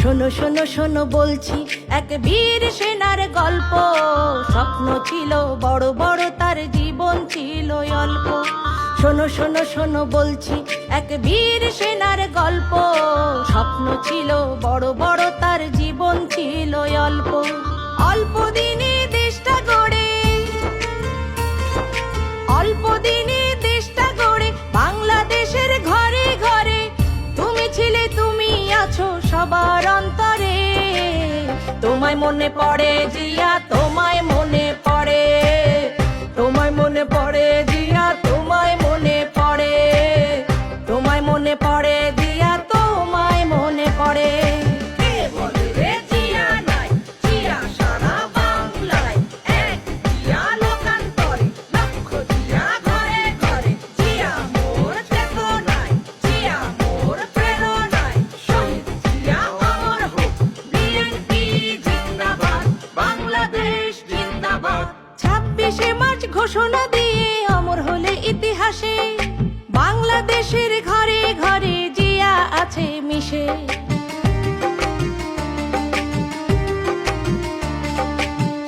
শোনো শোনো শোনো বলছি এক বীর সেনার গল্প। স্বপ্ন ছিল বড় বড়, তার জীবন ছিল অল্প। শোনো শোনো শোনো বলছি এক বীর সেনার গল্প। স্বপ্ন ছিল বড় বড়, তার জীবন ছিল অল্প। অল্প দিনে দেশটা গড়ে, অল্প দিনে দেশটা গড়ে বাংলাদেশের ঘরে ঘরে। তুমি ছিলে, তুমি আছো সবার অন্তরে। তোমায় মনে পড়ে জিয়া, তোমায় মনে পড়ে, তোমায় মনে পড়ে জিয়া, তোমায় মনে পড়ে, তোমায় মনে পড়ে জিয়া, তোমায় মনে পড়ে। ঘোষণা দিয়ে অমর হলে ইতিহাসে, বাংলাদেশের ঘরে ঘরে জিয়া আছে মিশে।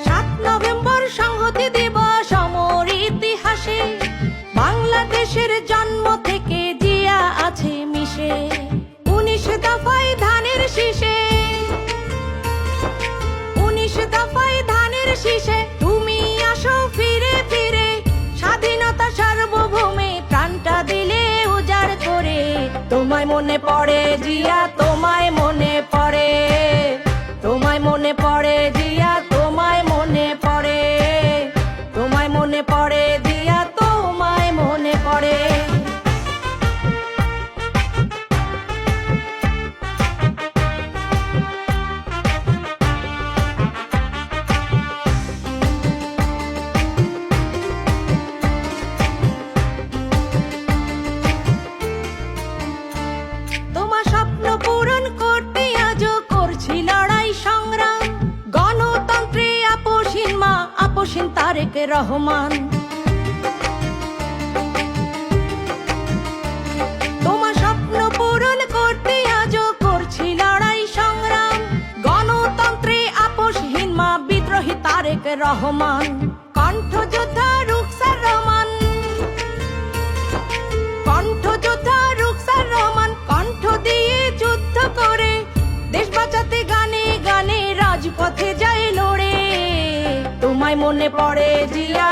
7 নভেম্বর সংহতি দিবস অমর ইতিহাসে, বাংলাদেশের জন্ম থেকে জিয়া আছে মিশে। 19 দফায় ধানের শীষে, 19 দফায় ধানের শীষে তুমি আসো ফিরে ফিরে। স্বাধীনতা সার্বভৌমে প্রাণটা দিলে উজাড় করে। তোমায় মনে পড়ে জিয়া, তোমায় মনে পড়ে, তোমায় মনে পড়ে জিয়া, তোমায় মনে পড়ে, তোমায় মনে পড়ে জিয়া, তোমায় মনে পড়ে। তারেক রহমান, তোমার স্বপ্ন পূরণ করতে আজও করছি লড়াই সংগ্রাম। গণতন্ত্রে আপোষহীন মা বিদ্রোহী তারেক রহমান, কণ্ঠযোদ্ধা রুখসার রহমান, কণ্ঠযোদ্ধা রুখসার রহমান, কণ্ঠ দিয়ে যুদ্ধ করে দেশ বাঁচাতে গানে গানে রাজপথে যায় লড়ে। তোমায় মনে পড়ে জিয়া।